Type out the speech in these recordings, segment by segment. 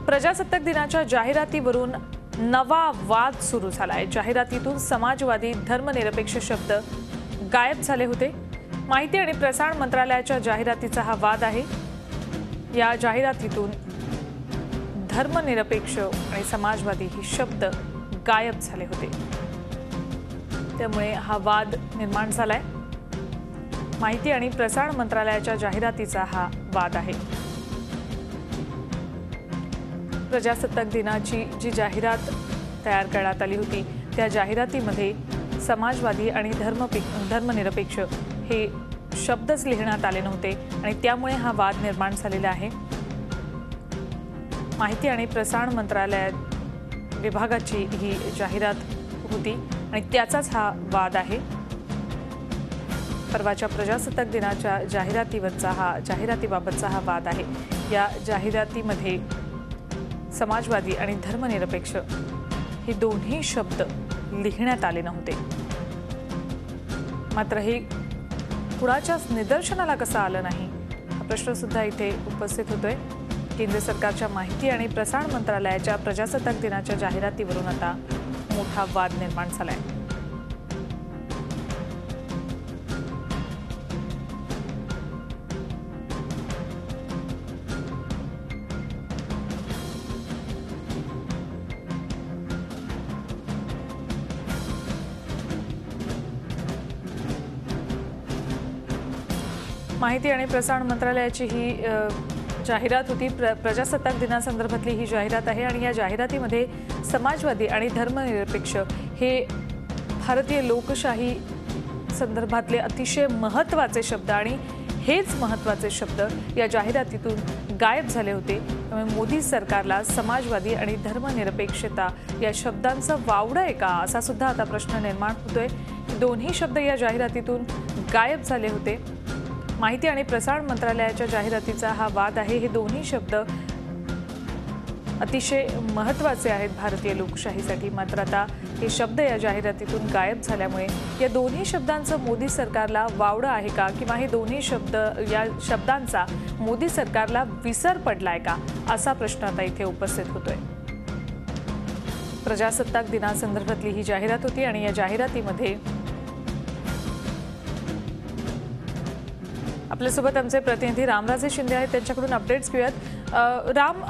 प्रजासत्ताक दिनाच्या जाहिरातीवरून नवा वाद सुरू झालाय। जाहिरातीतून समाजवादी धर्मनिरपेक्ष शब्द गायब झाले होते। माहिती आणि प्रसारण मंत्रालयाच्या जाहिरातीचा हा वाद आहे। या जाहिरातीतून धर्मनिरपेक्ष आणि समाजवादी हे शब्द गायब झाले होते, त्यामुळे हा वाद निर्माण झालाय। माहिती आणि प्रसारण मंत्रालयाच्या जाहिरातीचा हा वाद आहे। प्रजासत्ताक दिनाची जी जाहिरात तयार करण्यात आली होती त्या जाहिरातीमध्ये समाजवादी आणि धर्मनिरपेक्ष हे शब्दच लिहिण्यात आले नव्हते आणि त्यामुळे हा वाद निर्माण झालेला आहे। माहिती आणि प्रसारण मंत्रालय विभागाची ही जाहिरात होती आणि त्याचाच हा वाद आहे। परवाच्या प्रजासत्ताक दिनाच्या जाहिरातीबाबतचा हा वाद आहे। या जाहिरातीमध्ये समाजवादी आणि धर्मनिरपेक्ष हे दोन्ही शब्द लिहिण्यात आले नव्हते। मात्र हे कुणाच्याच निदर्शनाला कसं आलं नाही हा प्रश्न सुद्धा इथे उपस्थित होतोय। केंद्र सरकारच्या माहिती आणि प्रसारण मंत्रालयाच्या प्रजासत्ताक दिनाच्या जाहिरातीवरून आता मोठा वाद निर्माण झालाय। माहिती आणि प्रसारण मंत्रालयाची ही जाहिरात होती। प्रजासत्ताक दिनासंदर्भातली ही जाहिरात आहे आणि या जाहिरातीमध्ये समाजवादी आणि धर्मनिरपेक्ष हे भारतीय लोकशाही संदर्भातले अतिशय महत्त्वाचे शब्द आणि हेच महत्त्वाचे शब्द या जाहिरातीतून गायब झाले होते। त्यामुळे मोदी सरकारला समाजवादी आणि धर्मनिरपेक्षता या शब्दांचं वावडं आहे का असा सुद्धा आता प्रश्न निर्माण होतोय। दोन्ही शब्द या जाहिरातीतून गायब झाले होते। माहिती आणि प्रसारण मंत्रालयाच्या जाहिरातीचा हा वाद आहे। हे दोन्ही शब्द अतिशय महत्त्वाचे आहेत भारतीय लोकशाहीसाठी। मात्र आता हे शब्द या जाहिरातीतून गायब झाल्यामुळे या दोन्ही शब्दांचं मोदी सरकारला वावडं आहे का किंवा हे दोन्ही शब्द या शब्दांचा मोदी सरकारला विसर पडलाय का असा प्रश्न आता इथे उपस्थित होतोय। प्रजासत्ताक दिनासंदर्भातली ही जाहिरात होती आणि या जाहिरातीमध्ये आपल्यासोबत आमचे प्रतिनिधी रामराजे शिंदे आहेत, त्यांच्याकडून अपडेट्स घेऊयात। राम,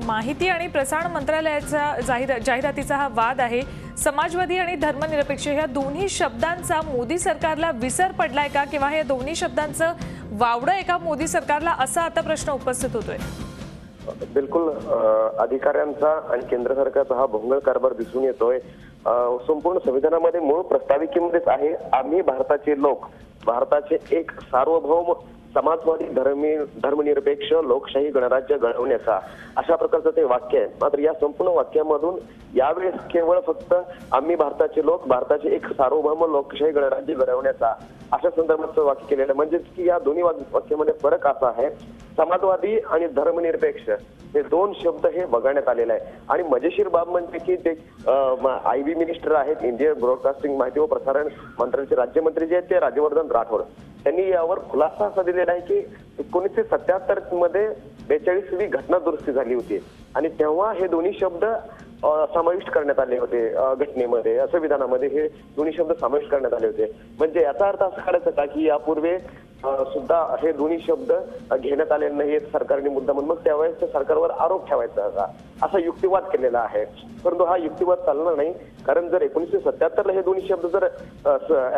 माहिती आणि प्रसारण मंत्रालयाचा जाहिरातीचा हा वाद आहे। समाजवादी आणि धर्मनिरपेक्ष ह्या दोन्ही शब्दांचा मोदी सरकारला विसर पडलाय का किंवा हे दोन्ही शब्दांचं वावडं आहे का मोदी सरकारला असा आता प्रश्न उपस्थित होतोय। बिलकुल अधिकाऱ्यांचा आणि केंद्र सरकारचा हा भोंगळ कारभार दिसून येतोय। संपूर्ण संविधानामध्ये मूळ प्रस्ताविकेमध्येच आहे, आम्ही भारताचे लोक, भारताचे एक सार्वभौम समाजवादी धर्मनिरपेक्ष लोकशाही गणराज्य घडवण्याचा अशा प्रकारचं ते वाक्य आहे। मात्र या संपूर्ण वाक्यामधून यावेळेस केवळ फक्त आम्ही भारताचे लोक, भारताचे एक सार्वभौम लोकशाही गणराज्य घडवण्याचा अशा संदर्भाचं वाक्य केलेलं, म्हणजेच की या दोन्ही वाक्यामध्ये फरक असा आहे, समाजवादी आणि धर्मनिरपेक्ष हे दोन शब्द हे वगळण्यात आलेले आहे। आणि मजेशीर बाब म्हणजे की ते IB मिनिस्टर आहेत, इंडियन ब्रॉडकास्टिंग माहिती व प्रसारण मंत्रालयाचे राज्यमंत्री जे आहेत ते राज्यवर्धन राठोड, त्यांनी यावर खुलासा असा दिलेला आहे की 1977 मध्ये 42वी घटना दुरुस्ती झाली होती आणि तेव्हा हे दोन्ही शब्द समाविष्ट करण्यात आले होते घटनेमध्ये, संविधानामध्ये हे दोन्ही शब्द समाविष्ट करण्यात आले होते। म्हणजे याचा अर्थ असा काढायचा का की यापूर्वी सुद्धा हे दोन्ही शब्द घेण्यात आले नाहीत सरकारने मुद्दा म्हणून, मग त्यावेळेस सरकारवर आरोप ठेवायचा का असा युक्तिवाद केलेला आहे। परंतु हा युक्तिवाद चालणार नाही, कारण जर 1977ला हे दोन्ही शब्द जर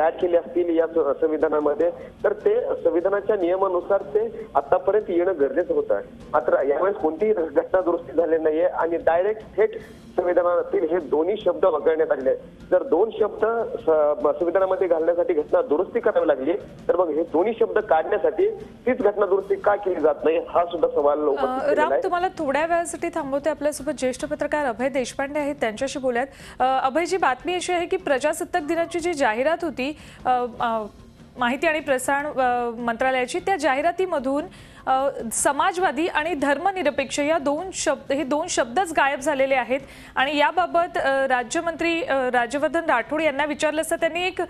ऍड केले असतील या संविधानामध्ये तर ते संविधानाच्या नियमानुसार ते आतापर्यंत येणं गरजेचं होतं। मात्र यावेळेस कोणतीही घटना दुरुस्ती झाली नाहीये आणि डायरेक्ट थेट संविधानातील हे दोन्ही शब्द वगळण्यात आले। जर दोन शब्द संविधानामध्ये घालण्यासाठी घटना दुरुस्ती करावी लागली तर मग हे दोन्ही शब्द काढण्यासाठी तीच घटना दुरुस्ती का केली जात नाही हा सुद्धा सवाल उपस्थित केलेला आहे। राम, तुम्हाला थोड्या वेळासाठी थांबवते। आपल्यासोबत ज्येष्ठ पत्रकार अभय देशपांडे आहेत, त्यांच्याशी बोलूयात। अभयजी, बातमी अशी आहे की प्रजासत्ताक दिनाची जी जाहिरात होती माहिती आणि प्रसारण मंत्रालयाची, त्या जाहिरातीमधून समाजवादी आणि धर्मनिरपेक्ष या हे दोन शब्दच गायब झालेले आहेत आणि याबाबत राज्यमंत्री राज्यवर्धन राठोड यांना विचारलं असता त्यांनी एक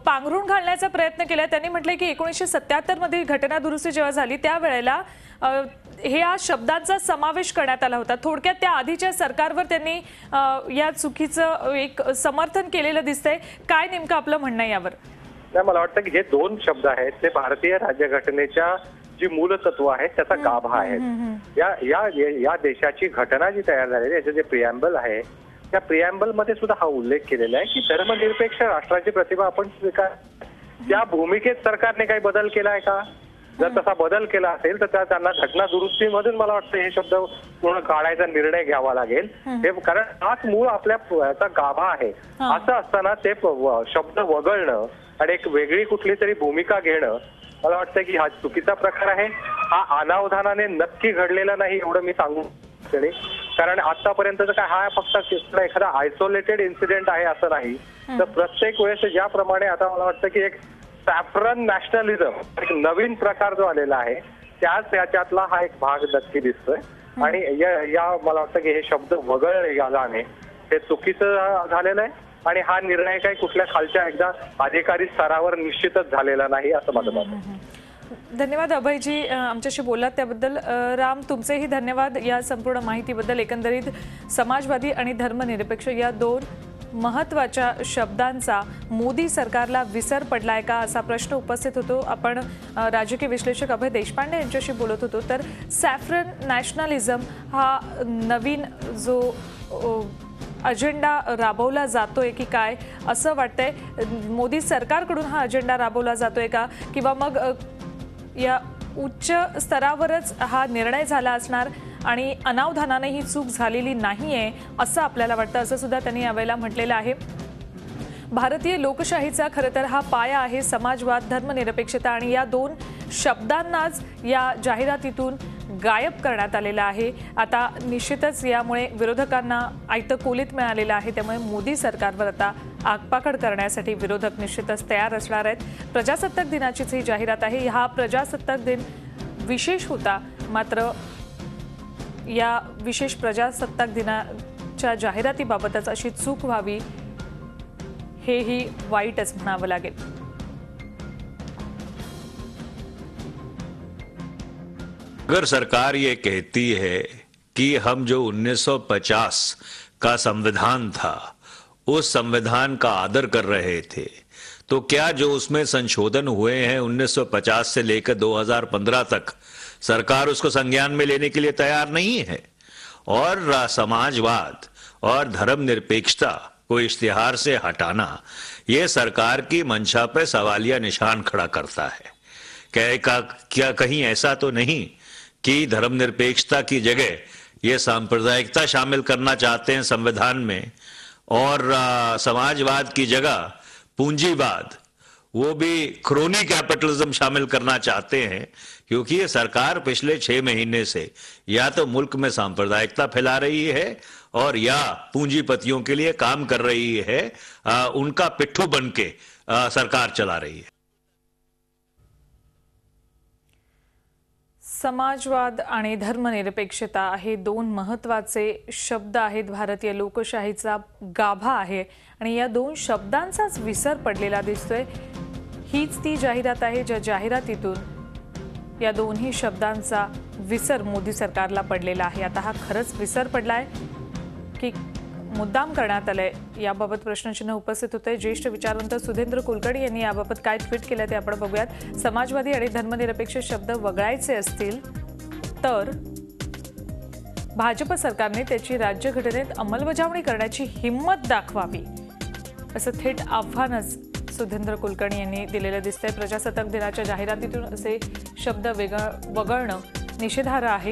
पांघरूण घालण्याचा प्रयत्न केला। त्यांनी म्हटले की 1977 मध्ये घटना दुरुस्ती जेव्हा झाली त्यावेळेला ह्या शब्दांचा समावेश करण्यात आला होता. थोडक्यात त्या आधीच्या सरकारवर त्यांनी या चुकीचं एक समर्थन केलेलं दिसतंय. काय नेमकं आपलं म्हणणं आहे यावर? नाही, मला वाटतं की हे दोन शब्द आहेत ते भारतीय राज्यघटनेच्या जी मूलतत्व आहेत त्याचा गाभा आहेत. या देशाची घटना जी तयार झालेली याचं जे प्रिॲम्बल आहे त्या प्रिॲम्बल मध्ये सुद्धा हा उल्लेख केलेला आहे की धर्मनिरपेक्ष राष्ट्राची प्रतिभा आपण स्वीकार. त्या भूमिकेत सरकारने काही बदल केलाय का? जर तसा बदल केला असेल तर त्यांना घटना दुरुस्तीमधून मला वाटतं हे शब्द पूर्ण काढायचा निर्णय घ्यावा लागेल. हे कारण हाच मूळ आपल्या याचा गाभा आहे. असं असताना ते शब्द वगळणं आणि एक वेगळी कुठली तरी भूमिका घेणं मला वाटतं की हा चुकीचा प्रकार आहे. हा अनावधानाने नक्की घडलेला नाही एवढं मी सांगू. कारण आतापर्यंतचा काय हा फक्त एखादा आयसोलेटेड इन्सिडेंट आहे असं नाही. तर प्रत्येक वेळेस ज्याप्रमाणे आता मला वाटतं की एक सॅफ्रन नॅशनलिझम एक नवीन प्रकार जो आलेला आहे त्याच्यातला हा एक भाग नक्की दिसतोय. आणि या मला वाटतं की हे शब्द वगळले जाणे हे चुकीचं झालेलं आहे. आणि हा निर्णय काही कुठल्या खालच्या एकदा अधिकारी स्तरावर निश्चितच झालेला नाही असं माझं मत आहे. धन्यवाद अभयजी, आमच्याशी बोललात त्याबद्दल. राम, तुमचेही धन्यवाद या संपूर्ण माहितीबद्दल. एकंदरीत समाजवादी आणि धर्मनिरपेक्ष या दोन महत्त्वाच्या शब्दांचा मोदी सरकारला विसर पडलाय का असा प्रश्न उपस्थित होतो. आपण राजकीय विश्लेषक अभय देशपांडे यांच्याशी बोलत होतो. तर सॅफ्रन नॅशनलिझम हा नवीन जो अजेंडा राबवला जातोय की काय असं वाटतंय? मोदी सरकारकडून हा अजेंडा राबवला जातोय का, किंवा मग या उच्च स्तरावरच हा निर्णय झाला असणार आणि अनावधानाने ही चूक झालेली नाहीये असं आपल्याला वाटतं, असं सुद्धा त्यांनी यावेळेला म्हटलेलं आहे. भारतीय लोकशाहीचा खरं तर हा पाया आहे समाजवाद, धर्मनिरपेक्षता, आणि या दोन शब्दांनाच या जाहिरातीतून गायब करण्यात आलेला आहे. आता निश्चितच यामुळे विरोधकांना आयतं कोलीत मिळालेलं आहे. त्यामुळे मोदी सरकारवर आता आगपाखड करण्यासाठी विरोधक निश्चितच तयार असणार आहेत. प्रजासत्ताक दिनाचीच ही जाहिरात आहे. हा प्रजासत्ताक दिन विशेष होता, मात्र या विशेष प्रजासत्ताक दिनाच्या जाहिरातीबाबतच अशी चूक व्हावी हेही वाईटच म्हणावं लागेल. अगर सरकार ये कहती है कि हम जो 1950 का संविधान था उस संविधान का आदर कर रहे थे, तो क्या जो उसमें संशोधन हुए हैं 1950 से लेकर 2015 तक सरकार उसको संज्ञान में लेने के लिए तैयार नहीं है? और समाजवाद और धर्मनिरपेक्षता को इश्तिहार से हटाना ये सरकार की मंशा पे सवालिया निशान खड़ा करता है. क्या कहीं ऐसा तो नहीं कि धर्मनिरपेक्षता की जगह ये सांप्रदायिकता शामिल करना चाहते हैं संविधान में, और समाजवाद की जगह पूंजीवाद, वो भी क्रोनी कैपिटलिज्म शामिल करना चाहते हैं? क्योंकि ये सरकार पिछले 6 महीने से या तो मुल्क में सांप्रदायिकता फैला रही है और या पूंजीपतियों के लिए काम कर रही है, उनका पिट्ठू बन के सरकार चला रही है. समाजवाद आणि धर्मनिरपेक्षता हे दोन महत्त्वाचे शब्द आहेत. भारतीय लोकशाहीचा गाभा आहे आणि या दोन शब्दांचाच विसर पडलेला दिसतोय. हीच ती जाहिरात आहे ज्या जाहिरातीतून या दोन्ही शब्दांचा विसर मोदी सरकारला पडलेला आहे. आता हा खरंच विसर पडलाय की मुद्दाम करण्यात आलंय, याबाबत प्रश्नचिन्ह उपस्थित होते. ज्येष्ठ विचारवंत सुधेंद्र कुलकर्णी यांनी याबाबत काय ट्विट केलं ते आपण बघूयात. समाजवादी आणि धर्मनिरपेक्ष शब्द वगळायचे असतील तर भाजप सरकारने त्याची राज्यघटनेत अंमलबजावणी करण्याची हिंमत दाखवावी असं थेट आव्हानच सुधेंद्र कुलकर्णी यांनी दिलेलं दिसतंय. प्रजासत्ताक दिनाच्या जाहिरातीतून असे शब्द वगळणं निषेधार्ह आहे.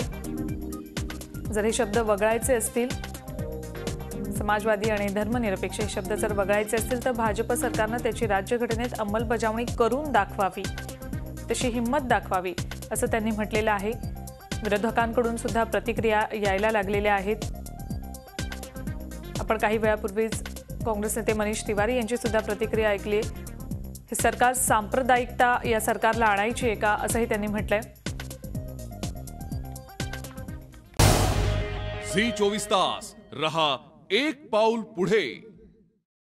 जर हे शब्द वगळायचे असतील, समाजवादी आणि धर्मनिरपेक्ष हे शब्द जर वगळायचे असतील तर भाजप सरकारनं त्याची राज्यघटनेत अंमलबजावणी करून दाखवावी, तशी हिंमत दाखवावी असं त्यांनी म्हटलेलं आहे. विरोधकांकडून सुद्धा प्रतिक्रिया यायला लागलेल्या आहेत. आपण काही वेळापूर्वीच काँग्रेस नेते मनीष तिवारी यांची सुद्धा प्रतिक्रिया ऐकली. हे सरकार सांप्रदायिकता या सरकारला आणायची आहे का असंही त्यांनी म्हटलंय. झी 24 तास रहा एक पाऊल पुढे.